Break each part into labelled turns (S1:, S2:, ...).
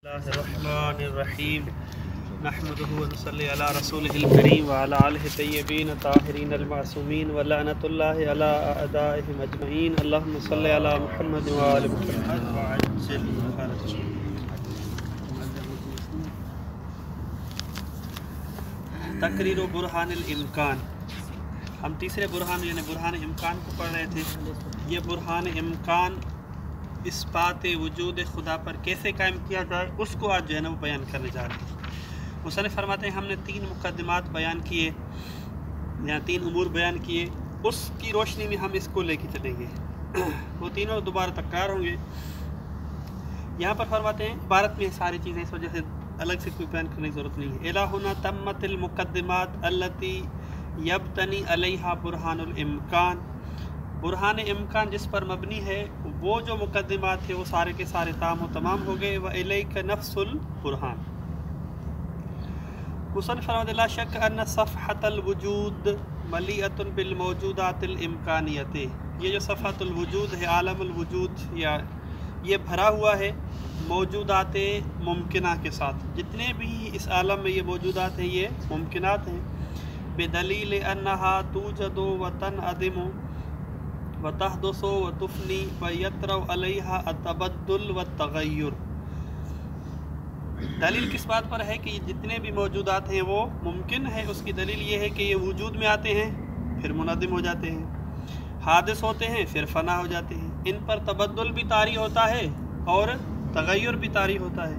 S1: الرحمن الرحیم نحمده ونصلی علی رسولہ الکریم وعلی آلہ طیبین طاہرین المعصومین ولعنۃ اللہ علی اعدائہم اجمعین اللہم صلی علی محمد وآل محمد وعجل فرجہ۔ تقریر و برہان الامکان، ہم تیسرے برہان یعنی برہان امکان کو پڑھ رہے تھے۔ یہ برہان امکان اس بات وجود خدا پر کیسے قائم کیا جائے اس کو آج جو ہے نا وہ بیان کرنے جا رہے ہیں۔ مصنف فرماتے ہیں ہم نے 3 مقدمات بیان کیے یا 3 امور بیان کیے، اس کی روشنی میں ہم اس کو لے کے چلیں گے، وہ تینوں دوبارہ تکرار ہوں گے۔ یہاں پر فرماتے ہیں عبارت میں ساری چیزیں، اس وجہ سے الگ سے کوئی بیان کرنے کی ضرورت نہیں ہے۔ الہنا تمت المقدمات التی یبتنی علیہا برہان الامکان، برہان امکان جس پر مبنی ہے وہ جو مقدمات تھے وہ سارے کے سارے تام و تمام ہو گئے۔ وَإِلَيْكَ نَفْسُ الْبُرْحَانِ، مصنف فرماتے ہیں لا شک ان صفحۃ الوجود ملیئۃ بالموجودات الامکانیت، یہ جو صفحۃ الوجود ہے، عالم الوجود، یا یہ بھرا ہوا ہے موجودات ممکنہ کے ساتھ۔ جتنے بھی اس عالم میں یہ موجودات ہیں یہ ممکنات ہیں۔ بدلیل انہا توجد وتنعدم وتحدث وتفنی ویطرأ علیہا التبدل والتغیر۔ دلیل کس بات پر ہے کہ جتنے بھی موجودات ہیں وہ ممکن ہے، اس کی دلیل یہ ہے کہ یہ وجود میں آتے ہیں پھر منعدم ہو جاتے ہیں، حادث ہوتے ہیں پھر فنا ہو جاتے ہیں، ان پر تبدل بھی طاری ہوتا ہے اور تغیر بھی طاری ہوتا ہے۔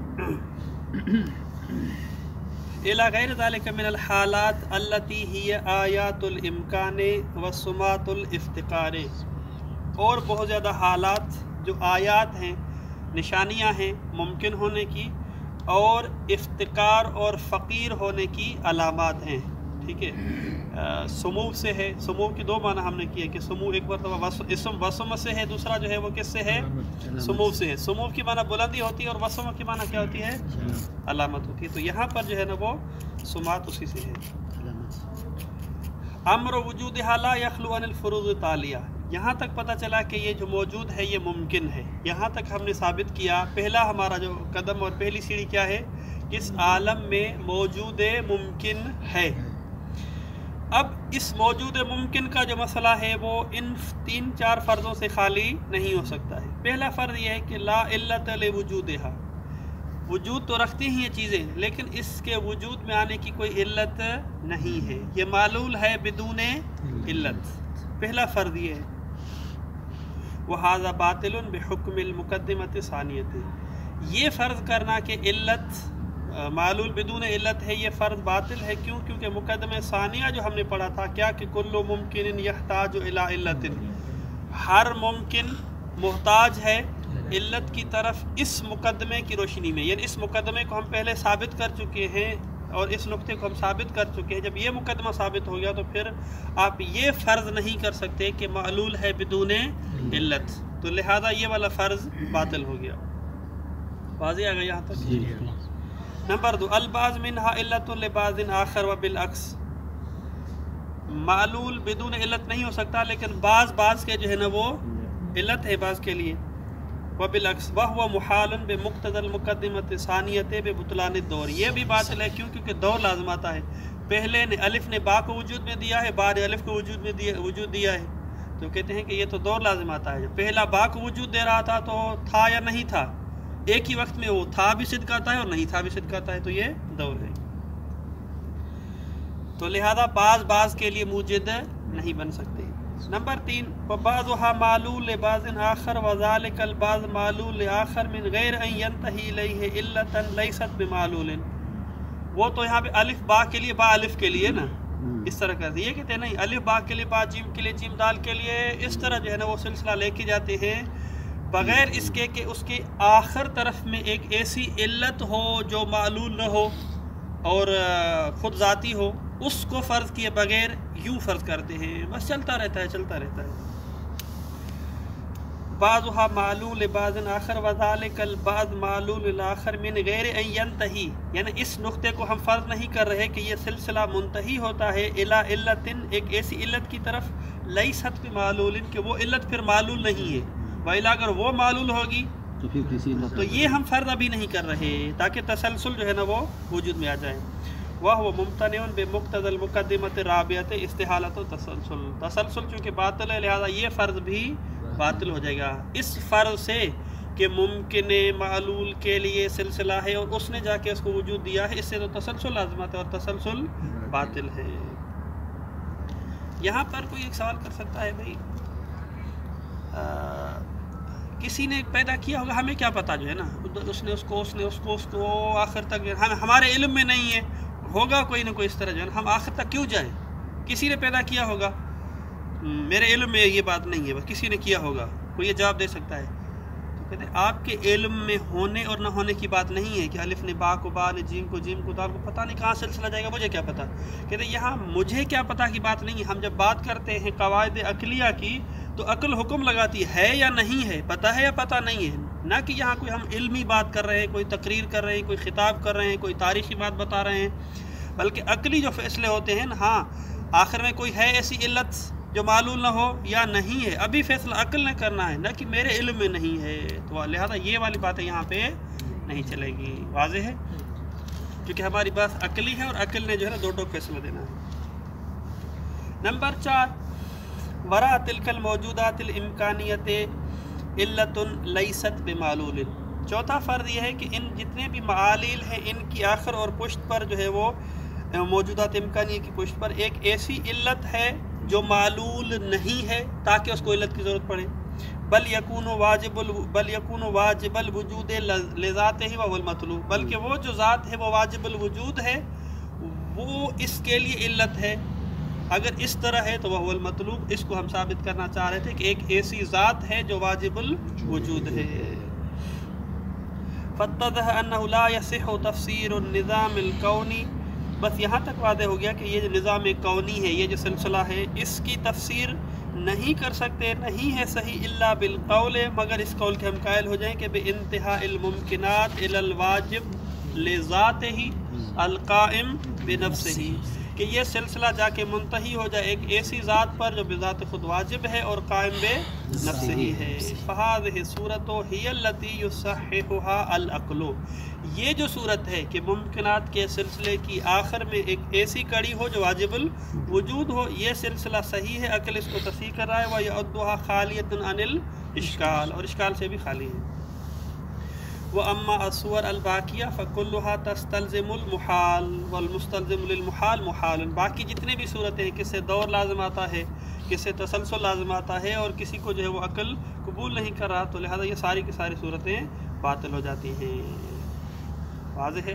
S1: الی غیر ذلک من الحالات التی ہی آیات الامکان وسمات الافتقار، اور بہت زیادہ حالات جو آیات ہیں، نشانیاں ہیں ممکن ہونے کی اور افتقار اور فقیر ہونے کی علامات ہیں۔ ٹھیک ہے، سمو سے ہے، سمو کی 2 معنی ہم نے کیے کہ سمو ایک مرتبہ اسم وسم سے ہے، دوسرا جو ہے وہ کس سے ہے؟ سمو سے ہے۔ سمو کی معنی بلندی ہوتی ہے اور وسم کی معنی کیا ہوتی ہے؟ علامت ہوتی ہے۔ تو یہاں پر جو ہے نا وہ سمات اسی سے ہے۔ امر وجودھا لا یخلو عن الفروض التالیہ، یہاں تک پتہ چلا کہ یہ جو موجود ہے یہ ممکن ہے۔ یہاں تک ہم نے ثابت کیا، پہلا ہمارا جو قدم اور پہلی سیڑھی کیا ہے؟ اس عالم میں موجود ممکن ہے۔ اب اس موجود ممکن کا جو مسئلہ ہے وہ ان 3-4 فرضوں سے خالی نہیں ہو سکتا ہے۔ پہلا فرض یہ ہے کہ لا علت لوجودھا، وجود تو رکھتی ہیں یہ چیزیں لیکن اس کے وجود میں آنے کی کوئی علت نہیں ہے، یہ معلول ہے بدون علت۔ پہلا فرض یہ ہے۔ وَهَذَا بَاطِلٌ بِحُكْمِ الْمُقَدِّمَةِ ثَانِيَةِ، یہ فرض کرنا کہ علت معلول بدون علت ہے، یہ فرض باطل ہے۔ کیوں؟ کیونکہ مقدمہ ثانیہ جو ہم نے پڑھا تھا کیا کہ کل ممکن یحتاج الی علت، ہر ممکن محتاج ہے علت کی طرف اس مقدمے کی روشنی میں، یعنی اس مقدمے کو ہم پہلے ثابت کر چکے ہیں اور اس نقطے کو ہم ثابت کر چکے ہیں۔ جب یہ مقدمہ ثابت ہو گیا تو پھر آپ یہ فرض نہیں کر سکتے کہ معلول ہے بدون علت، تو لہذا یہ والا فرض باطل ہو گیا۔ واضح آ گیا یہاں تک؟ نمبر 2، البعض منہا علت لبعض آخر وبالعکس، معلول بدون علت نہیں ہو سکتا لیکن بعض کے جو ہے نا وہ علت ہے بعض کے لیے۔ وبالعکس وہو محال بمقتضی المقدمۃ الثانیۃ ببطلان الدور، یہ بھی باطل ہے کیونکہ دور لازم آتا ہے۔ پہلے نے الف نے با کو وجود میں دیا ہے، بعد الف کو وجود دیا ہے، تو کہتے ہیں کہ یہ تو دور لازم آتا ہے۔ جب پہلا با کو وجود دے رہا تھا تو تھا یا نہیں تھا، ایک ہی وقت میں وہ تھا بھی صدق کرتا ہے اور نہیں تھا بھی صدق کرتا ہے، تو یہ دور ہے۔ تو لہذا بعض کے لیے موجد نہیں بن سکتے۔ نمبر 3، وَبَعْضُهَا مَعْلُولٌ لِبَعْضٍ آخَرَ وَذَلِكَ الْبَعْضُ مَعْلُولٌ لِآخَرٍ مِنْ غَيْرِ أَنْ يَنْتَهِي إِلَيْهِ عِلَّةً لَيْسَتْ بِمَعْلُولٍ، وہ تو یہاں پہ الف با کے لیے با الف کے لیے نا اس طرح کرتے، یہ کہتے ہیں نہیں الف با کے لیے با جیم کے لیے جیم دال کے لیے، اس طرح جو ہے نا وہ سلسلہ لے کے جاتے ہیں بغیر اس کے کہ اس کے آخر طرف میں ایک ایسی علت ہو جو معلول نہ ہو اور خود ذاتی ہو، اس کو فرض کیے بغیر یوں فرض کرتے ہیں، بس چلتا رہتا ہے۔ بعضها معلول لبعض آخر وذلك البعض معلول للآخر من غیر ان ينتہی، یعنی اس نقطے کو ہم فرض نہیں کر رہے کہ یہ سلسلہ منتہی ہوتا ہے الی علت، ایک ایسی علت کی طرف لیست بمعلول، کہ وہ علت پھر معلول نہیں ہے، وإلا اگر وہ معلول ہوگی تو یہ ہم فرض ابھی نہیں کر رہے تاکہ تسلسل جو ہے نا وہ وجود میں آ جائے. وہ ممتنع بمقتضی المقدمۃ الرابعۃ استحالۃ تسلسل. تسلسل چونکہ باطل ہے لہذا یہ فرض بھی باطل ہو جائے گا اس فرض سے کہ ممکن معلول کے لیے سلسلہ ہے اور اس نے جا کے اس کو وجود دیا ہے، اس سے تو تسلسل لازمت ہے اور تسلسل باطل ہے. یہاں پر کوئی ایک سوال کر سکتا ہے بھائی کسی نے پیدا کیا ہوگا، ہمیں کیا پتا جو ہے نا، اس نے اس کو آخر تک ہمارے علم میں نہیں ہے، ہوگا کوئی نہ کوئی اس طرح جو ہے نا، ہم آخر تک کیوں جائیں؟ کسی نے پیدا کیا ہوگا، میرے علم میں یہ بات نہیں ہے، بس کسی نے کیا ہوگا. کوئی یہ جواب دے سکتا ہے؟ تو کہتے ہیں آپ کے علم میں ہونے اور نہ ہونے کی بات نہیں ہے کہ الف نے با کو با نے جیم کو جیم کو دال کو، پتہ نہیں کہاں سلسلہ جائے گا، مجھے کیا پتا. کہتے ہیں یہاں مجھے کیا پتا کی بات نہیں ہے. ہم جب بات کرتے ہیں قواعد عقلیہ کی تو عقل حکم لگاتی ہے یا نہیں ہے، پتہ ہے یا پتہ نہیں ہے، نہ کہ یہاں کوئی ہم علمی بات کر رہے ہیں، کوئی تقریر کر رہے ہیں، کوئی خطاب کر رہے ہیں، کوئی تاریخی بات بتا رہے ہیں، بلکہ عقلی جو فیصلے ہوتے ہیں ہاں آخر میں کوئی ہے ایسی علت جو معلوم نہ ہو یا نہیں ہے، ابھی فیصلہ عقل نے کرنا ہے، نہ کہ میرے علم میں نہیں ہے. تو لہذا یہ والی باتیں یہاں پہ نہیں چلے گی. واضح ہے؟ کیونکہ ہماری بات عقلی ہے اور عقل نے جو ہے نا دو فیصلہ دینا ہے. نمبر 4 ورا تلک الموجودات الامکانیت علت لیست بمعلول. چوتھا فرض یہ ہے کہ ان جتنے بھی معالل ہیں ان کی آخر اور پشت پر جو ہے وہ موجودات امکانیہ کی پشت پر ایک ایسی علت ہے جو معلول نہیں ہے تاکہ اس کو علت کی ضرورت پڑے. بل یکون واجب الوجود لذاتہ وهو المطلوب. بلکہ وہ جو ذات ہے وہ واجب الوجود ہے، وہ اس کے لیے علت ہے. اگر اس طرح ہے تو وہ المطلوب. اس کو ہم ثابت کرنا چاہ رہے تھے کہ ایک ایسی ذات ہے جو واجب الوجود ہے. فاتضح انه لا يصح تفسير النظام الكوني. بس یہاں تک واضح ہو گیا کہ یہ جو نظام کونی ہے، یہ جو سلسلہ ہے، اس کی تفسیر نہیں کر سکتے، نہیں ہے صحیح الا بالقول، مگر اس قول کے ہم قائل ہو جائیں کہ بانتہاء الممکنات الى الواجب لذاتہ القائم بنفسہ، کہ یہ سلسلہ جا کے منتہی ہو جائے ایک ایسی ذات پر جو بذات خود واجب ہے اور قائم بے نفس ہی ہے. فہذہ صورت ہی التی یصححها العقل. یہ جو صورت ہے کہ ممکنات کے سلسلے کی آخر میں ایک ایسی کڑی ہو جو واجب الوجود ہو، یہ سلسلہ صحیح ہے، عقل اس کو تصحیح کر رہا ہے. وَيَعُدُّهَا خَالِيَةٌ عَنِ الْإِشْكَالِ، اور اشکال سے بھی خالی ہے. وَأَمَّا الصُّوَرُ الْبَاقِيَةُ فَكُلُّهَا تَسْتَلْزِمُ الْمُحَالَ وَالْمُسْتَلْزِمُ لِلْمُحَالِ مُحَالٌ. باقی جتنے بھی صورتیں ہیں، کس سے دور لازم آتا ہے، کس سے تسلسل لازم آتا ہے، اور کسی کو جو ہے وہ عقل قبول نہیں کر رہا، تو لہذا یہ ساری کی ساری صورتیں باطل ہو جاتی ہیں. واضح ہے؟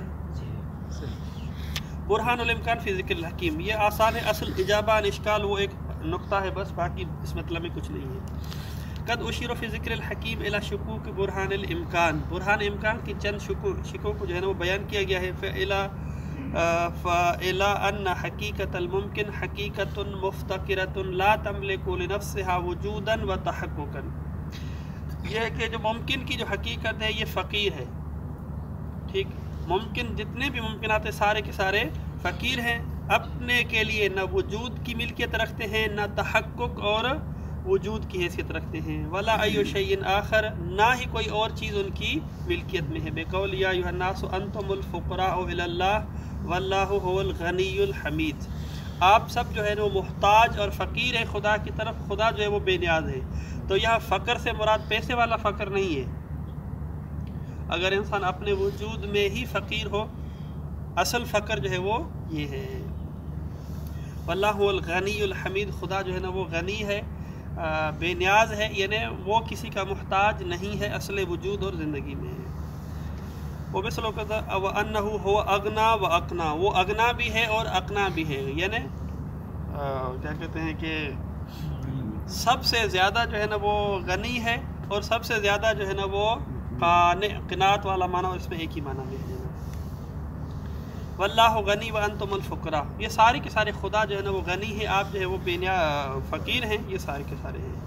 S1: برہان الامکان فی ذکر الحکیم. یہ آسان ہے، اصل اجابہ عن اشکال وہ ایک نقطہ ہے بس، باقی اس مطلب میں کچھ نہیں ہے. قد اشیر فی ذکر الحکیم الی شکوک برہان الامکان. برہان امکان کی چند شکوں کو جو ہے نا وہ بیان کیا گیا ہے. فإلی ان حقیقت الممکن حقیقت مفتقرۃ لا تملک لنفسها وجودا وتحققا. یہ ہے کہ جو ممکن کی جو حقیقت ہے یہ فقیر ہے. ٹھیک، ممکن جتنے بھی ممکنات ہیں سارے کے سارے فقیر ہیں، اپنے کے لیے نہ وجود کی ملکیت رکھتے ہیں، نہ تحقق اور وجود کی حیثیت رکھتے ہیں. ولا ای شیء آخر، نہ ہی کوئی اور چیز ان کی ملکیت میں ہے. بقول یا ایھا الناس انتم الفقراء الی اللہ واللہ هو الغنی الحمید. آپ سب جو ہے وہ محتاج اور فقیر ہیں خدا کی طرف، خدا جو ہے وہ بے نیاز ہے. تو یہاں فقر سے مراد پیسے والا فقر نہیں ہے. اگر انسان اپنے وجود میں ہی فقیر ہو، اصل فقر جو ہے وہ یہ ہے. واللہ هو الغنی الحمید. خدا جو ہے نا وہ غنی ہے، بے نیاز ہے، یعنی وہ کسی کا محتاج نہیں ہے اصل وجود اور زندگی میں. وہ مثل وَأَنَّهُ هُوَ أَغْنَى وَأَقْنَى. وہ اغنا بھی ہے اور اقنا بھی ہے، یعنی کیا کہتے ہیں کہ سب سے زیادہ جو ہے نا وہ غنی ہے اور سب سے زیادہ جو ہے نا وہ قناعت والا معنی، اور اس میں ایک ہی معنی بھی ہے. واللہ غنی وانتم الفقراء. یہ سارے کے سارے خدا جو ہے نا وہ غنی ہے، آپ جو ہے وہ فقیر ہیں. یہ سارے کے سارے ہیں.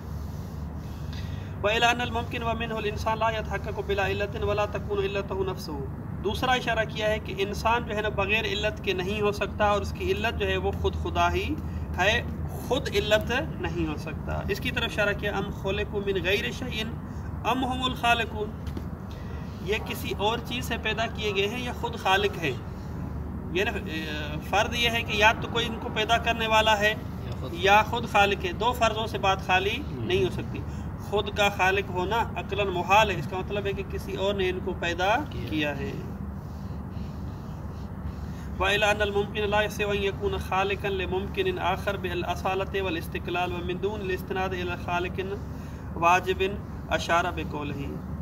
S1: وَإِلَىٰ أَنَّ الْمُمْكِنَ وَمِنْهُ الْإِنسَانُ لَا يَتَحَقَّقُ بِلَا عِلَّةٍ وَلَا تَكُونُ عِلَّتُهُ نَفْسُهُ. دوسرا اشارہ کیا ہے کہ انسان جو ہے نا بغیر علت کے نہیں ہو سکتا، اور اس کی علت جو ہے وہ خود خدا ہی ہے، خود علت نہیں ہو سکتا. اس کی طرف اشارہ کیا ام خلقوا من غیر شیء ام هم الخالقون. یہ کسی اور چیز سے پیدا کیے گئے ہیں یا خود خالق ہے. یعنی فرض یہ ہے کہ یا تو کوئی ان کو پیدا کرنے والا ہے یا خود خالق ہے. دو فرضوں سے بات خالی نہیں ہو سکتی. خود کا خالق ہونا عقلاً محال ہے، اس کا مطلب ہے کہ کسی اور نے ان کو پیدا کیا ہے. وَإِلَىٰ أَنَّ الْمُمْكِنَ لَا يَسِعُ أَن يَكُونَ خَالِقًا لِمُمْكِنٍ آخَرَ بِالْأَصَالَةِ وَالِاسْتِقْلَالِ وَمِن دُونِ الْإِسْتِنَادِ إِلَىٰ خَالِقٍ وَاجِبٍ أَشَارَ بِقَوْلِهِ.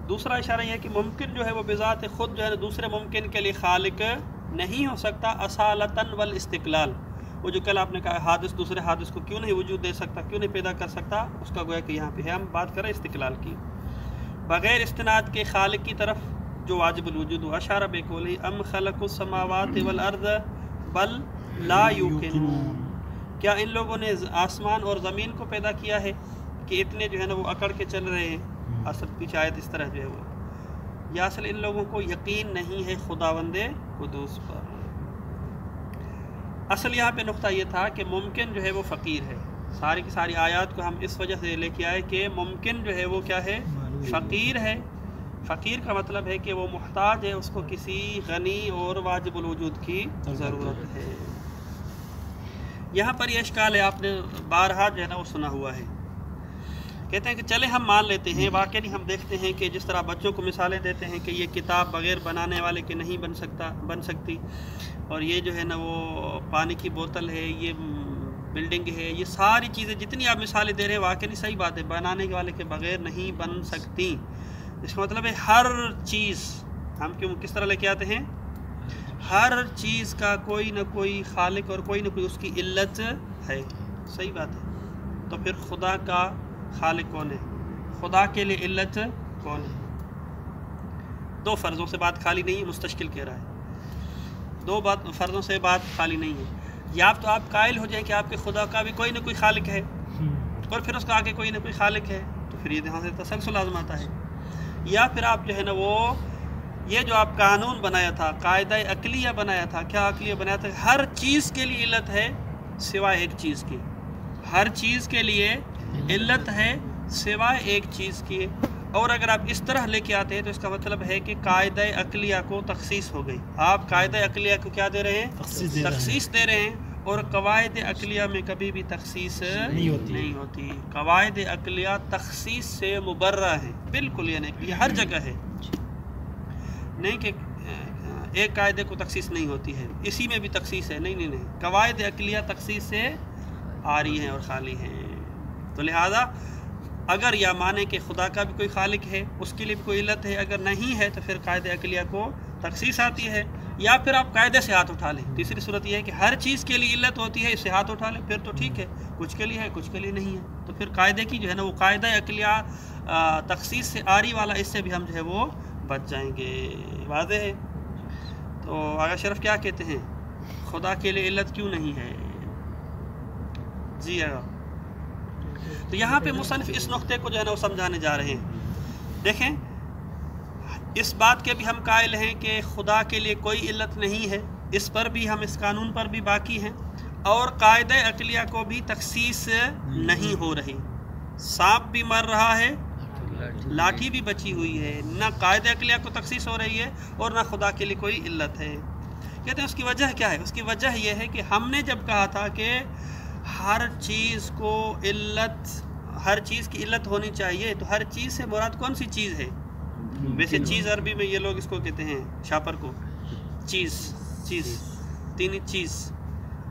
S1: دوسرا اشارہ یہ ہے کہ ممکن جو ہے وہ بذات خود جو ہے دوسرے ممکن کے لیے خالق نہیں ہو سکتا اصالتاً والاستقلال. وہ جو کل آپ نے کہا حادث دوسرے حادث کو کیوں نہیں وجود دے سکتا، کیوں نہیں پیدا کر سکتا، اس کا گویا کہ یہاں پہ ہے. ہم بات کریں استقلال کی، بغیر استناد کے خالق کی طرف جو واجب الوجود ہو. اشارہ بقولی ام خلق السماوات والارض بل لا یوقنون. کیا ان لوگوں نے آسمان اور زمین کو پیدا کیا ہے کہ اتنے جو ہے نا وہ اکڑ کے چل رہے ہیں. اصل پیچھے آیت اس طرح جو ہے وہ، یا اصل ان لوگوں کو یقین نہیں ہے خداوند قدوس پر. اصل یہاں پہ نقطہ یہ تھا کہ ممکن جو ہے وہ فقیر ہے. ساری کی ساری آیات کو ہم اس وجہ سے لے کے آئے کہ ممکن جو ہے وہ کیا ہے، فقیر ہے. فقیر کا مطلب ہے کہ وہ محتاج ہے، اس کو کسی غنی اور واجب الوجود کی ضرورت ہے. یہاں پر یہ اشکال ہے، آپ نے بارہا جو ہے نا وہ سنا ہوا ہے. کہتے ہیں کہ چلے ہم مان لیتے ہیں، واقعی ہم دیکھتے ہیں کہ جس طرح بچوں کو مثالیں دیتے ہیں کہ یہ کتاب بغیر بنانے والے کے نہیں بن سکتی، اور یہ جو ہے نا وہ پانی کی بوتل ہے، یہ بلڈنگ ہے، یہ ساری چیزیں جتنی آپ مثالیں دے رہے ہیں واقعی صحیح بات ہے، بنانے والے کے بغیر نہیں بن سکتی. اس کا مطلب ہے ہر چیز ہم کس طرح لے کے آتے ہیں، ہر چیز کا کوئی نہ کوئی خالق اور کوئی نہ کوئی اس کی علت ہے. صحیح بات ہے. تو پھر خدا کا خالق کون ہے، خدا کے لیے علت کون ہے؟ دو فرضوں سے بات خالی نہیں ہے. مستشکل کہہ رہا ہے دو فرضوں سے بات خالی نہیں ہے. یا تو آپ قائل ہو جائیں کہ آپ کے خدا کا بھی کوئی نہ کوئی خالق ہے، اور پھر اس کا آگے کوئی نہ کوئی خالق ہے، تو پھر یہ یہاں سے تسلسل لازم آتا ہے. یا پھر آپ جو ہے نا وہ یہ جو آپ قانون بنایا تھا، قاعدہ عقلیہ بنایا تھا، کیا عقلیہ بنایا تھا، ہر چیز کے لیے علت ہے سوائے ایک چیز کی. ہر چیز کے لیے علت ہے سوائے ایک چیز کی. اور اگر آپ اس طرح لے کے آتے ہیں تو اس کا مطلب ہے کہ قاعدہ عقلیہ کو تخصیص ہو گئی. آپ قاعدہ عقلیہ کو کیا دے رہے ہیں، تخصیص دے رہے ہیں. اور قواعد عقلیہ میں کبھی بھی تخصیص نہیں ہوتی. قواعد عقلیہ تخصیص سے مبرہ ہے بالکل. یہ ہر جگہ ہے، نہیں کہ ایک قاعدے کو تخصیص نہیں ہوتی ہے، اسی میں بھی تخصیص ہے. نہیں. قواعد عقلیہ تخصیص سے آ رہی ہیں اور خالی ہیں. تو لہذا اگر یا مانے کہ خدا کا بھی کوئی خالق ہے، اس کے لیے بھی کوئی علت ہے، اگر نہیں ہے تو پھر قاعدہ عقلیہ کو تخصیص آتی ہے. یا پھر آپ قاعدے سے ہاتھ اٹھا لیں. تیسری صورت یہ ہے کہ ہر چیز کے لیے علت ہوتی ہے، اس سے ہاتھ اٹھا لیں، پھر تو ٹھیک ہے، کچھ کے لیے ہے کچھ کے لیے نہیں ہے. تو پھر قاعدے کی جو ہے نا وہ قاعدہ عقلیہ تخصیص سے آری والا، اس سے بھی ہم جو ہے وہ بچ جائیں گے. واضح ہے. تو آغا شرف کیا کہتے ہیں، خدا کے لیے علت کیوں نہیں ہے؟ جی آغا. تو یہاں پہ مصنف اس نقطے کو جو ہے نا وہ سمجھانے جا رہے ہیں. دیکھیں، اس بات کے بھی ہم قائل ہیں کہ خدا کے لیے کوئی علت نہیں ہے، اس پر بھی ہم اس قانون پر بھی باقی ہیں. اور قاعدہ عقلیہ کو بھی تخصیص نہیں ہو رہی. سانپ بھی مر رہا ہے، لاٹھی بھی بچی ہوئی ہے. نہ قاعدہ عقلیہ کو تخصیص ہو رہی ہے اور نہ خدا کے لیے کوئی علت ہے. کہتے ہیں اس کی وجہ کیا ہے؟ اس کی وجہ یہ ہے کہ ہم نے جب کہا تھا کہ ہر چیز کو علت، ہر چیز کی علت ہونی چاہیے، تو ہر چیز سے مراد کون سی چیز ہے؟ ویسے چیز عربی میں یہ لوگ اس کو کہتے ہیں، شاپر کو چیز تین چیز.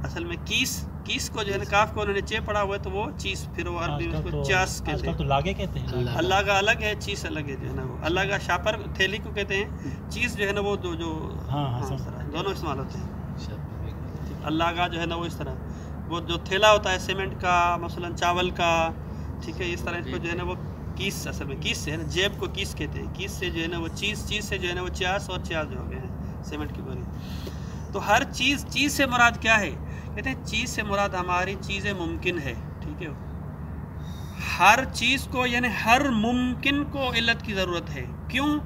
S1: اصل میں کیس کو جو ہے نا کاف کو انہوں نے چے پڑھا ہوا ہے تو وہ چیز، پھر وہ عربی میں اس کو چاس کہتے ہیں.
S2: لاگے کہتے ہیں.
S1: اللہ کا الگ ہے، چیز الگ ہے جو ہے نا وہ. اللہ کا شاپر تھیلی کو کہتے ہیں، چیز جو ہے نا وہ جو دونوں استعمال ہوتے ہیں. اللہ کا جو ہے نا وہ اس طرح، وہ جو تھیلا ہوتا ہے سیمنٹ کا، مثلا چاول کا، ٹھیک ہے، اس طرح اس کو جو ہے نا وہ کیس، اصل میں کیس سے ہے نا، جیب کو کیس کہتے ہیں. کیس سے جو ہے نا وہ چیز سے جو ہے نا وہ چاس اور چیاز جو ہو گئے ہیں سیمنٹ کی بوری. تو ہر چیز سے مراد کیا ہے؟ کہتے ہیں چیز سے مراد ہماری چیزیں ممکن ہے. ٹھیک ہے، ہر چیز کو یعنی ہر ممکن کو علت کی ضرورت ہے. کیوں؟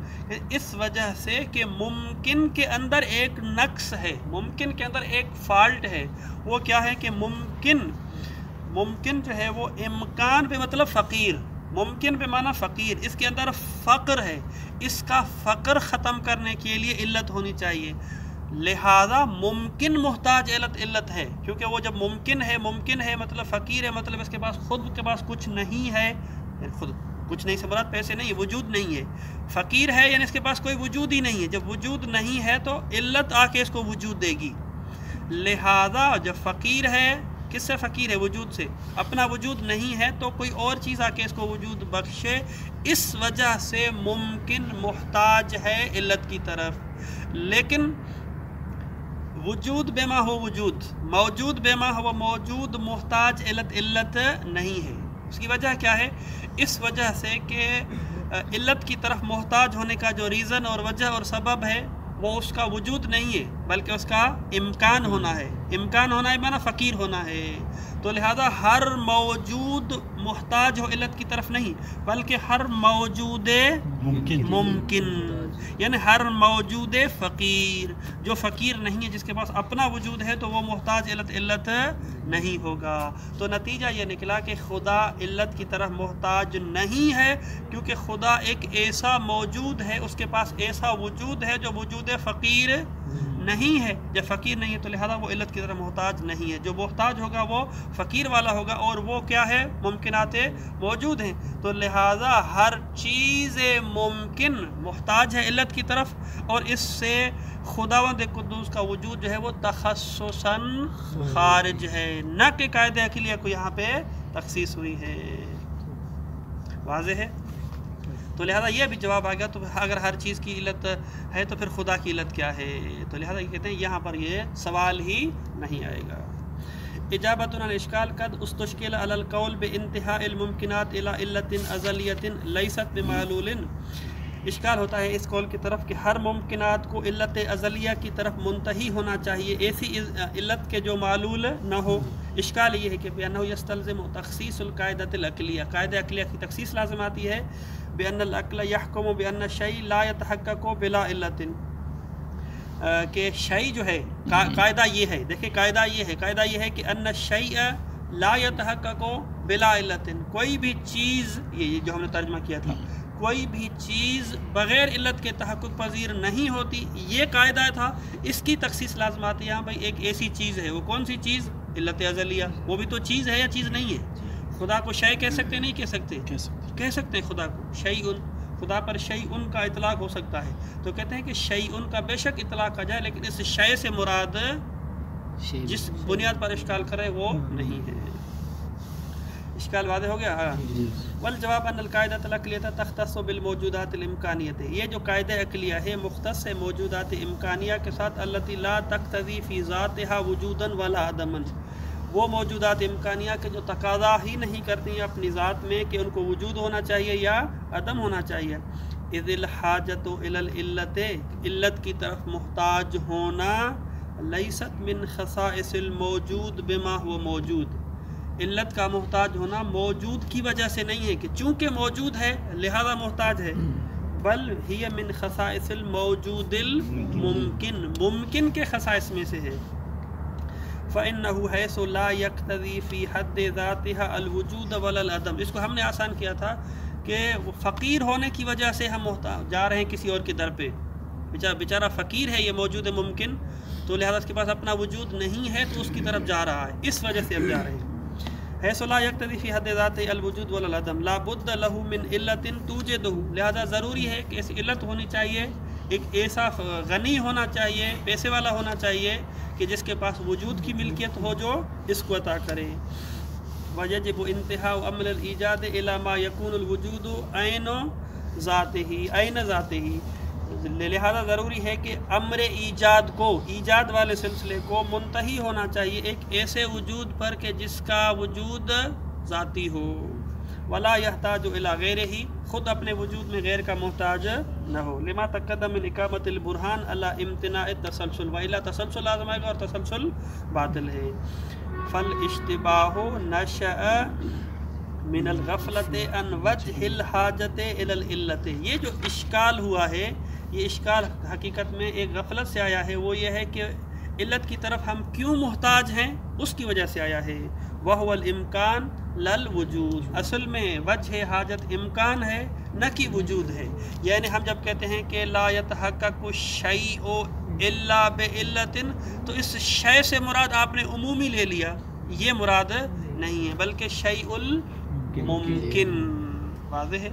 S1: اس وجہ سے کہ ممکن کے اندر ایک نقص ہے، ممکن کے اندر ایک فالٹ ہے. وہ کیا ہے کہ ممکن جو ہے وہ امکان پہ مطلب فقیر، ممکن بے معنی فقیر، اس کے اندر فقر ہے، اس کا فقر ختم کرنے کے لیے علت ہونی چاہیے، لہذا ممکن محتاج علت ہے، کیونکہ وہ جب ممکن ہے مطلب فقیر ہے، مطلب اس کے پاس خود کے پاس کچھ نہیں ہے، خود کچھ نہیں سے مراد پیسے نہیں ہے، وجود نہیں ہے، فقیر ہے یعنی اس کے پاس کوئی وجود ہی نہیں ہے، جب وجود نہیں ہے تو علت آ کے اس کو وجود دے گی، لہذا جب فقیر ہے، کس سے فقیر ہے؟ وجود سے، اپنا وجود نہیں ہے تو کوئی اور چیز آ کے اس کو وجود بخشے، اس وجہ سے ممکن محتاج ہے علت کی طرف، لیکن وجود بے ما ہو وجود، موجود بے ما ہو موجود، محتاج علت نہیں ہے۔ اس کی وجہ کیا ہے؟ اس وجہ سے کہ علت کی طرف محتاج ہونے کا جو ریزن اور وجہ اور سبب ہے وہ اس کا وجود نہیں ہے بلکہ اس کا امکان ہونا ہے، امکان ہونا ہے معنی فقیر ہونا ہے، تو لہذا ہر موجود محتاج ہو علت کی طرف نہیں بلکہ ہر موجود ممکن، یعنی ہر موجود فقیر، جو فقیر نہیں ہے جس کے پاس اپنا وجود ہے تو وہ محتاج علت نہیں ہوگا، تو نتیجہ یہ نکلا کہ خدا علت کی طرف محتاج نہیں ہے، کیونکہ خدا ایک ایسا موجود ہے، اس کے پاس ایسا وجود ہے جو وجود فقیر نہیں ہے، جب فقیر نہیں ہے تو لہذا وہ علت کی طرف محتاج نہیں ہے، جو محتاج ہوگا وہ فقیر والا ہوگا، اور وہ کیا ہے؟ ممکنات موجود ہیں، تو لہذا ہر چیز ممکن محتاج ہے علت کی طرف، اور اس سے خداوند قدوس کا وجود جو ہے وہ تخصصاً خارج ہے، نہ کہ قاعدہ عقلیہ کو یہاں پہ تخصیص ہوئی ہے۔ واضح ہے؟ تو لہذا یہ بھی جواب آ گیا، تو اگر ہر چیز کی علت ہے تو پھر خدا کی علت کیا ہے؟ تو لہذا یہ کہتے ہیں یہاں پر یہ سوال ہی نہیں آئے گا۔ اجابۃ عن الاشکال قد استشکل علی القول بانتہاء الممکنات الی علت ازلیۃ لیست بمعلول، اشکال ہوتا ہے اس قول کی طرف کہ ہر ممکنات کو علت ازلیہ کی طرف منتہی ہونا چاہیے، ایسی علت کے جو معلول نہ ہو۔ اشکال یہ ہے کہ بأنہ یستلزم تخصیص القاعدۃ العقلیہ، قاعدہ عقلیہ کی تخصیص لازم آتی ہے، بأن العقل یحکم بأن الشیء لا یتحقق بلا علت، کہ شیء جو ہے، قاعدہ یہ ہے، دیکھیں قاعدہ یہ ہے کہ ان الشیء لا یتحقق بلا علت، کوئی بھی چیز، یہ جو ہم نے ترجمہ کیا تھا، کوئی بھی چیز بغیر علت کے تحقق پذیر نہیں ہوتی، یہ قاعدہ تھا، اس کی تخصیص لازم آتی ہے۔ یہاں بھائی ایک ایسی چیز ہے، وہ کون سی چیز؟ علت ازلیہ، وہ بھی تو چیز ہے یا چیز نہیں ہے؟ خدا کو شے کہہ سکتے نہیں کہہ سکتے؟ کہہ سکتے ہیں خدا کو شیء، خدا پر شیء کا اطلاق ہو سکتا ہے، تو کہتے ہیں کہ شیء کا بے شک اطلاق آ جائے، لیکن اس شے سے مراد جس بنیاد پر اشکال کرے وہ نہیں ہے۔ اشکال واضح ہو گیا؟ ہاں۔ والجواب ان القاعدۃ العقلیہ تختص بالموجودات الامکانیہ، یہ جو قاعدہ عقلیہ ہے مختص ہے موجودات امکانیہ کے ساتھ، التي لا تقتضی فی ذاتها وجودا ولا عدما، وہ موجودات امکانیہ کے جو تقاضا ہی نہیں کرتی ہیں اپنی ذات میں کہ ان کو وجود ہونا چاہیے یا عدم ہونا چاہیے۔ اذ الحاجۃ الی العلت، علت کی طرف محتاج ہونا، لیست من خصائص الموجود بما هو موجود، علت کا محتاج ہونا موجود کی وجہ سے نہیں ہے کہ چونکہ موجود ہے لہذا محتاج ہے، بل ہی من خصائص الموجود الممکن، ممکن کے خصائص میں سے ہے۔ فإنه حيث لا يقتضي في حد ذاتها الوجود ولا العدم، اس کو ہم نے آسان کیا تھا کہ وہ فقیر ہونے کی وجہ سے ہم جا رہے ہیں کسی اور کی در پہ، بیچارہ فقیر ہے، یہ موجود ممکن، تو لہذا اس کے پاس اپنا وجود نہیں ہے تو اس کی طرف جا رہا ہے، اس وجہ سے ہم جا رہے ہیں۔ حيث لا يقتضي في حد ذاته الوجود ولا العدم لا بد له من علت توجده، لہذا ضروری ہے کہ ایسی علت ہونی چاہیے، ایک ایسا غنی ہونا چاہیے، پیسے والا ہونا چاہیے کہ جس کے پاس وجود کی ملکیت ہو جو اس کو عطا کرے۔ وَيَجِبُ انتہاء عمل الایجاد الی ما یکون الوجود عین ذاتہ، لہذا ضروری ہے کہ امر ایجاد کو، ایجاد والے سلسلے کو منتہی ہونا چاہیے ایک ایسے وجود پر کہ جس کا وجود ذاتی ہو، ولا یحتاج الی غیرہ، خود اپنے وجود میں غیر کا محتاج نہ ہو، لما تقدم من اقامت البرہان علی امتناع التسلسل، والا تسلسل لازم آئے گا اور تسلسل باطل ہے۔ فالاشتباہ نشأ من الغفلت عن وجہ الحاجت الی العلت، یہ جو اشکال ہوا ہے، یہ اشکال حقیقت میں ایک غفلت سے آیا ہے، وہ یہ ہے کہ علت کی طرف ہم کیوں محتاج ہیں اس کی وجہ سے آیا ہے. وَهُوَ الْإِمْكَانُ لَا الْوُجُودُ، اصل میں وجہ حاجت امکان ہے نہ کہ وجود ہے. یعنی ہم جب کہتے ہیں کہ لا يتحقق الشیء الا بعلة، تو اس شے سے مراد آپ نے عمومی لے لیا، یہ مراد نہیں ہے، بلکہ شیء الممکن. واضح ہے؟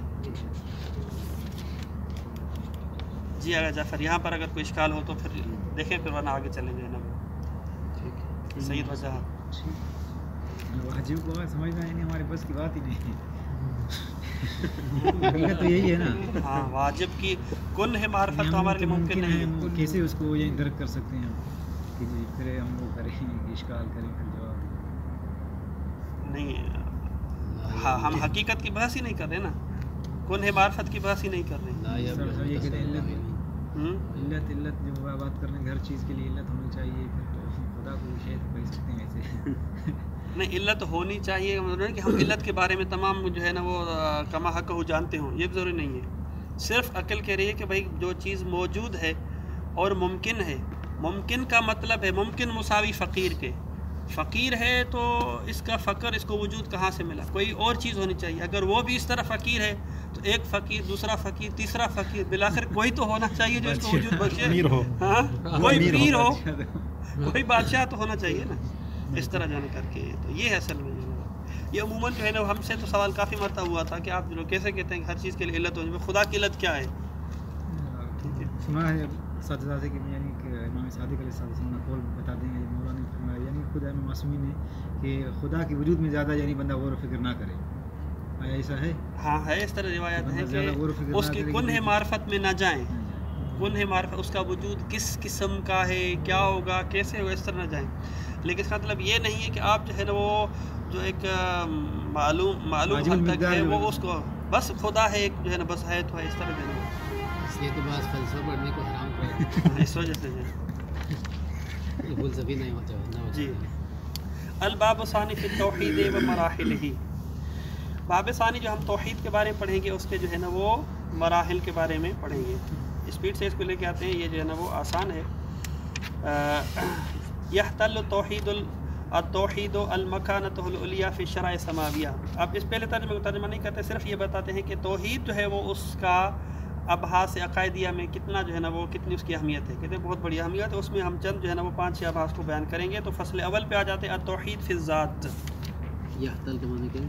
S1: جی اگر جعفر یہاں پر اگر کوئی اشکال ہو تو پھر دیکھیں، پھر ورنہ آگے چلیں گے نا. سید وجہ
S2: واجب کو سمجھنا یعنی ہمارے بس کی بات ہی نہیں ہے. تو یہی ہے نا.
S1: ہاں، واجب کی کن ہے معرفت تو ہمارے لیے ممکن نہیں ہے.
S2: کیسے اس کو یہ درک کر سکتے ہیں کہ جی پھر ہم وہ کریں اشکال کریں پھر جواب
S1: نہیں. ہاں، ہم حقیقت کی بحث ہی نہیں کر رہے نا، کن ہے معرفت کی بحث ہی نہیں کر رہے.
S2: یہ کہتے ہیں علت جو بات کر رہے ہیں ہر چیز کے لیے علت ہونی چاہیے، پھر تو خدا کو شاید کہہ سکتے ہیں ایسے. نہیں، علت ہونی چاہیے مطلب کہ ہم علت کے بارے میں تمام جو ہے نا وہ کما حق ہو جانتے ہوں، یہ ضروری نہیں ہے. صرف عقل کہہ رہی ہے کہ بھائی جو چیز موجود ہے اور ممکن ہے. ممکن کا مطلب ہے ممکن مساوی فقیر کے. فقیر ہے تو اس کا فقر، اس کو وجود کہاں سے ملا؟ کوئی اور چیز ہونی چاہیے. اگر وہ بھی اس طرح فقیر ہے تو ایک فقیر، دوسرا فقیر، تیسرا فقیر، بالآخر کوئی تو ہونا چاہیے جو اس کو وجود بخشے. ہاں، کوئی پیر ہو، کوئی بادشاہ تو ہونا چاہیے نا. اس طرح جانے کر کے تو یہ ہے اصل میں. یہ عموماً جو ہے نا ہم سے تو سوال کافی مرتبہ ہوا تھا کہ آپ جو کیسے کہتے ہیں کہ ہر چیز کے لیے علت ہو، خدا کی علت کیا ہے؟ سنا ہے اساتذہ سے کہ یعنی کہ امام صادق علیہ السلام قول بتا دیں گے، مولانا نے فرمایا یعنی خود امام معصومین نے کہ خدا کے وجود میں زیادہ یعنی بندہ غور و فکر نہ کرے. آیا ایسا ہے؟
S1: ہاں ہے، اس طرح روایت ہیں کہ اس کی کنہ معرفت میں نہ جائیں. کنہ معرفت اس کا وجود کس قسم کا ہے، کیا ہوگا، کیسے ہوگا، اس طرح نہ جائیں. لیکن اس کا مطلب یہ نہیں ہے کہ آپ جو ہے نا وہ جو ایک معلوم حد تک ہے وہ اس کو بس خدا ہے ایک جو ہے نا بس ہے تو ہے، اس طرح جو ہے.
S3: اس لیے تو بعض فلسفہ پڑھنے کو حرام کرے
S1: اس وجہ سے
S3: فلسفی نہیں ہوتا.
S1: جی. الباب ثانی فی التوحید و مراحلہ. باب ثانی جو ہم توحید کے بارے میں پڑھیں گے اس کے جو ہے نا وہ مراحل کے بارے میں پڑھیں گے. اسپیڈ سے اس کو لے کے آتے ہیں، یہ جو ہے نا وہ آسان ہے. یحتل التوحید المکانۃ العلیٰ فی الشرائع السماویہ. اب اس پہلے ترجمہ نہیں کرتے، صرف یہ بتاتے ہیں کہ توحید جو ہے وہ اس کا ابحاث عقائدیہ میں کتنا جو ہے نا وہ کتنی اس کی اہمیت ہے. کہتے ہیں بہت بڑی اہمیت ہے. اس میں ہم چند جو ہے نا وہ 5-6 ابحاث کو بیان کریں گے. تو فصل اول پہ آ جاتے ہیں التوحید فی الذات.
S3: یحتل کے معنی کیا ہے؟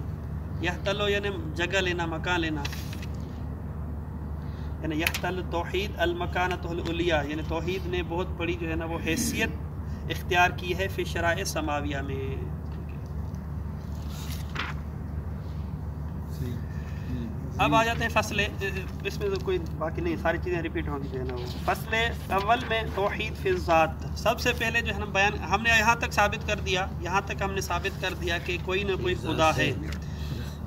S1: یحتل یعنی جگہ لینا، مکان لینا. یعنی یحتل توحید المکانۃ العلیٰ، یعنی توحید نے بہت بڑی جو ہے نا وہ حیثیت اختیار کی ہے فی شرائع سماویہ میں. اب آ جاتے ہیں فصل، اس میں تو کوئی باقی نہیں، ساری چیزیں ریپیٹ ہوں گی جو ہے نا وہ. فصل اول میں توحید فی الذات. سب سے پہلے جو ہے نا بیان ہم نے یہاں تک ثابت کر دیا، یہاں تک ہم نے ثابت کر دیا کہ کوئی نہ کوئی خدا ہے،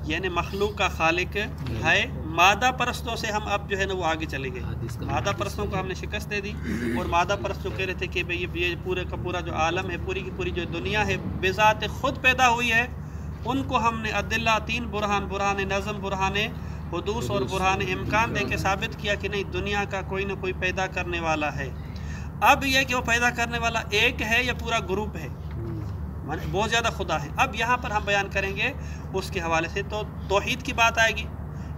S1: یعنی مخلوق کا خالق ہے. مادہ پرستوں سے ہم اب جو ہے نا وہ آگے چلے گئے. مادہ پرستوں کو ہم نے شکست دے دی، اور مادہ پرست جو کہہ رہے تھے کہ بھئی یہ پورے کا پورا جو عالم ہے، پوری کی پوری جو دنیا ہے بذات خود پیدا ہوئی ہے، ان کو ہم نے ادلہ 3 برہان نظم، برہان حدوث اور برہان امکان دے کے ثابت کیا کہ نہیں، دنیا کا کوئی نہ کوئی پیدا کرنے والا ہے. اب یہ کہ وہ پیدا کرنے والا ایک ہے یا پورا گروپ ہے، بہت زیادہ خدا ہے. اب یہاں پر ہم بیان کریں گے اس کے حوالے سے. تو توحید کی بات آئے گی،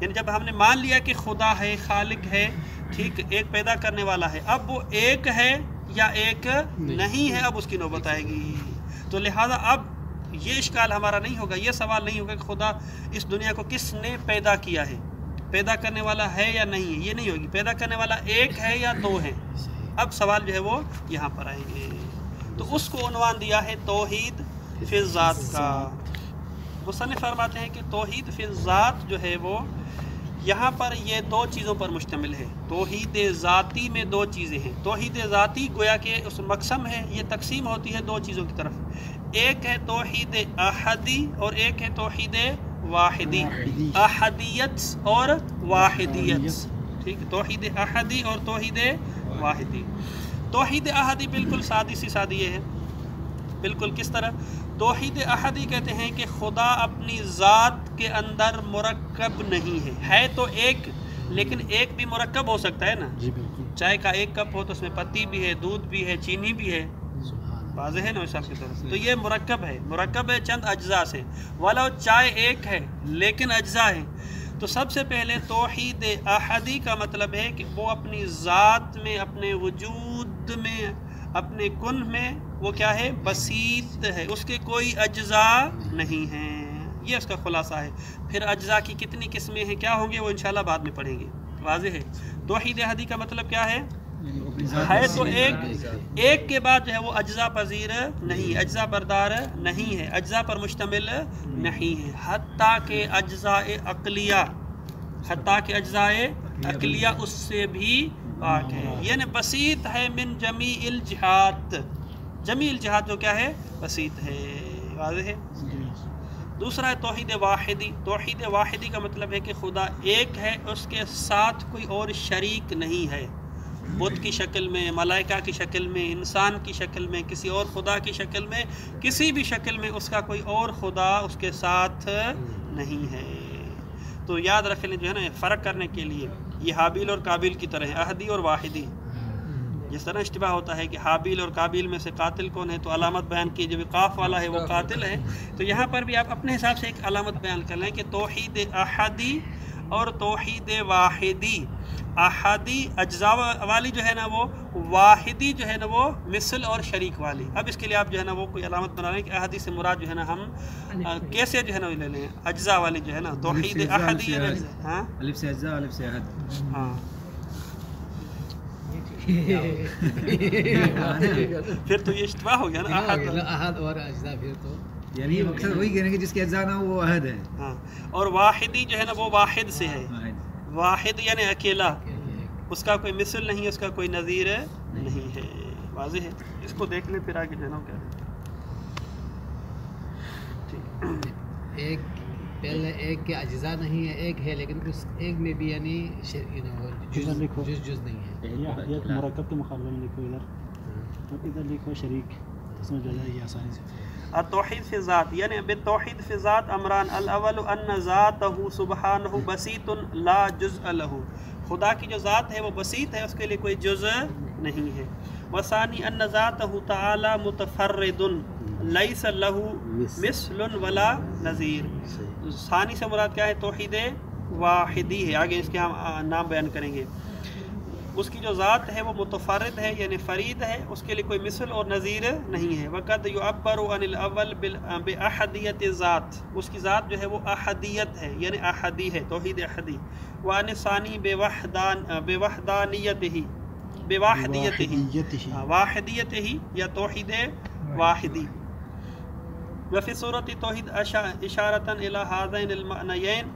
S1: یعنی جب ہم نے مان لیا کہ خدا ہے، خالق ہے، ٹھیک، ایک پیدا کرنے والا ہے، اب وہ ایک ہے یا ایک نہیں ہے، اب اس کی نوبت آئے گی. تو لہٰذا اب یہ اشکال ہمارا نہیں ہوگا، یہ سوال نہیں ہوگا کہ خدا اس دنیا کو کس نے پیدا کیا ہے، پیدا کرنے والا ہے یا نہیں ہے، یہ نہیں ہوگی. پیدا کرنے والا ایک ہے یا 2 ہے. اب سوال جو ہے وہ یہاں پر آئیں گے. تو اس کو عنوان دیا ہے توحید فی الذات کا. مصنف فرماتے ہیں کہ توحید فی الذات جو ہے وہ یہاں پر یہ 2 چیزوں پر مشتمل ہے. توحید ذاتی میں 2 چیزیں ہیں. توحید ذاتی گویا کہ اس مقسم ہے، یہ تقسیم ہوتی ہے 2 چیزوں کی طرف. ایک ہے توحید احدی اور ایک ہے توحید واحدی. احدیت اور واحدیت، ٹھیک، توحید احدی اور توحید واحدی. توحید احدی بالکل سادی سی سادی یہ ہے. بالکل کس طرح؟ توحید احدی کہتے ہیں کہ خدا اپنی ذات کے اندر مرکب نہیں ہے تو ایک، لیکن ایک بھی مرکب ہو سکتا ہے نا.
S3: جی بالکل.
S1: چائے کا 1 کپ ہو تو اس میں پتی بھی ہے، دودھ بھی ہے، چینی بھی ہے. واضح ہے نا صاحب کی طرف. تو یہ مرکب ہے چند اجزاء سے. ولو چائے ایک ہے لیکن اجزاء ہیں. تو سب سے پہلے توحید احدی کا مطلب ہے کہ وہ اپنی ذات میں، اپنے وجود میں، اپنے کن میں وہ کیا ہے؟ بسیط ہے، اس کے کوئی اجزاء نہیں ہیں. یہ اس کا خلاصہ ہے. پھر اجزاء کی کتنی قسمیں ہیں، کیا ہوں گے، وہ انشاءاللہ بعد میں پڑھیں گے. واضح ہے. توحید احدی کا مطلب کیا ہے تو ایک کے بعد جو ہے وہ اجزاء پذیر نہیں، اجزاء بردار نہیں ہے، اجزاء پر مشتمل نہیں ہے. حتیٰ کہ اجزاء عقلیہ اس سے بھی پاک ہے. یعنی بسیط ہے من جمیع الجہات. جمیع الجہات جو کیا ہے؟ بسیط ہے. واضح ہے. دوسرا ہے توحید واحدی. توحید واحدی کا مطلب ہے کہ خدا ایک ہے، اس کے ساتھ کوئی اور شریک نہیں ہے. بت کی شکل میں، ملائکہ کی شکل میں، انسان کی شکل میں، کسی اور خدا کی شکل میں، کسی بھی شکل میں اس کا کوئی اور خدا اس کے ساتھ نہیں ہے. تو یاد رکھ لیں جو ہے نا فرق کرنے کے لیے، یہ حابیل اور قابیل کی طرح ہے، احدی اور واحدی. جس طرح اشتباہ ہوتا ہے کہ حابیل اور قابیل میں سے قاتل کون ہے، تو علامت بیان کی جو قاف والا ہے وہ قاتل ہے. تو یہاں پر بھی آپ اپنے حساب سے ایک علامت بیان کر لیں کہ توحید احدی اور توحید واحدی. احدی اجزاء والی جو ہے نا وہ، واحدی جو ہے نا وہ مثل اور شریک والی. اب اس کے لیے آپ جو ہے نا وہ کوئی علامت بنا لیں کہ احدی سے مراد جو ہے نا ہم کیسے جو ہے نا لے لیں، اجزاء والی جو ہے نا توحید احدی. ہاں
S2: الف سے اجزاء، الف سے احد.
S1: ہاں پھر تو یہ اشتباہ ہو گیا نا
S3: احد اور اجزاء. پھر تو
S2: یعنی مقصد وہی کہنے کہ جس کے اجزاء نہ ہو وہ احد ہے.
S1: ہاں. اور واحدی جو ہے نا وہ واحد سے ہے. واحد یعنی اکیلا، اس کا کوئی مثل نہیں، اس کا کوئی نظیر نہیں ہے. واضح ہے. اس کو دیکھ لیں پھر آگے جو ہے نا کیا
S3: ایک پہلے ایک کے اجزاء نہیں ہے، ایک ہے لیکن اس ایک میں بھی یعنی جز نہیں ہے.
S4: مرکب کے مقابلے میں لکھو ادھر، تو ادھر لکھو شریک، سمجھ آ جائے گی آسانی سے.
S1: التوحید فی ذات یعنی بالتوحید فی ذات امران. الاول ان ذاتہ سبحانہ بسیط لا جزء لہ. خدا کی جو ذات ہے وہ بسیط ہے، اس کے لیے کوئی جزء نہیں ہے. وثانی ان ذاتہ تعالی متفرد لیس لہ مثل ولا نظیر. ثانی سے مراد کیا ہے؟ توحید واحدی ہے. آگے اس کے ہم نام بیان کریں گے. اس کی جو ذات ہے وہ متفرد ہے یعنی فرید ہے، اس کے لیے کوئی مثل اور نظیر نہیں ہے. وقد یعبر عن الاول باحدیت ذات. اس کی ذات جو ہے وہ احدیت ہے یعنی احدی ہے، توحید احدی. وعن ثانی واحدیت ہی یا توحید واحدی. وفی صورت توحید اشارۃ الی ہذین المعنیین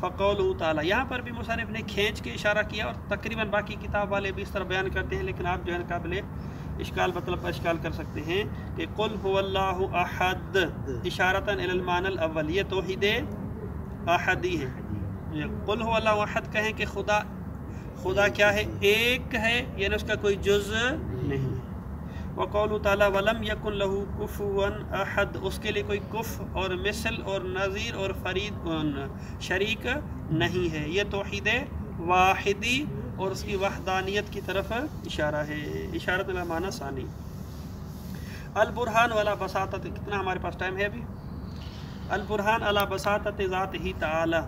S1: فقولہ تعالی. یہاں پر بھی مصنف نے کھینچ کے اشارہ کیا، اور تقریباً باقی کتاب والے بھی اس طرح بیان کرتے ہیں، لیکن آپ جو ہے قابل اشکال مطلب اشکال کر سکتے ہیں کہ قل هو اللہ احد اشارۃ الی المعنی الاول. یہ توحید احدی ہے. قل هو اللہ احد کہیں کہ خدا کیا ہے؟ ایک ہے یعنی اس کا کوئی جزء نہیں. وقول تعالی ولم یکن لہ کفوا احد. اس کے لیے کوئی کف اور مثل اور نظیر اور فرید شریک نہیں ہے. یہ توحید واحدی اور اس کی وحدانیت کی طرف اشارہ ہے. اشارت الی معنی ثانی. البرہان والا بساطت. کتنا ہمارے پاس ٹائم ہے ابھی؟ البرہان علی بساطت ذاتہ تعالی.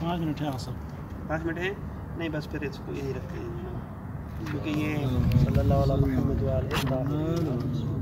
S4: 5 منٹ ہے آصف.
S1: 5 منٹ ہیں؟ نہیں بس پھر اس کو یہی رکھتے ہیں کیونکہ یہ صلی اللہ علیہ محمد وآلہ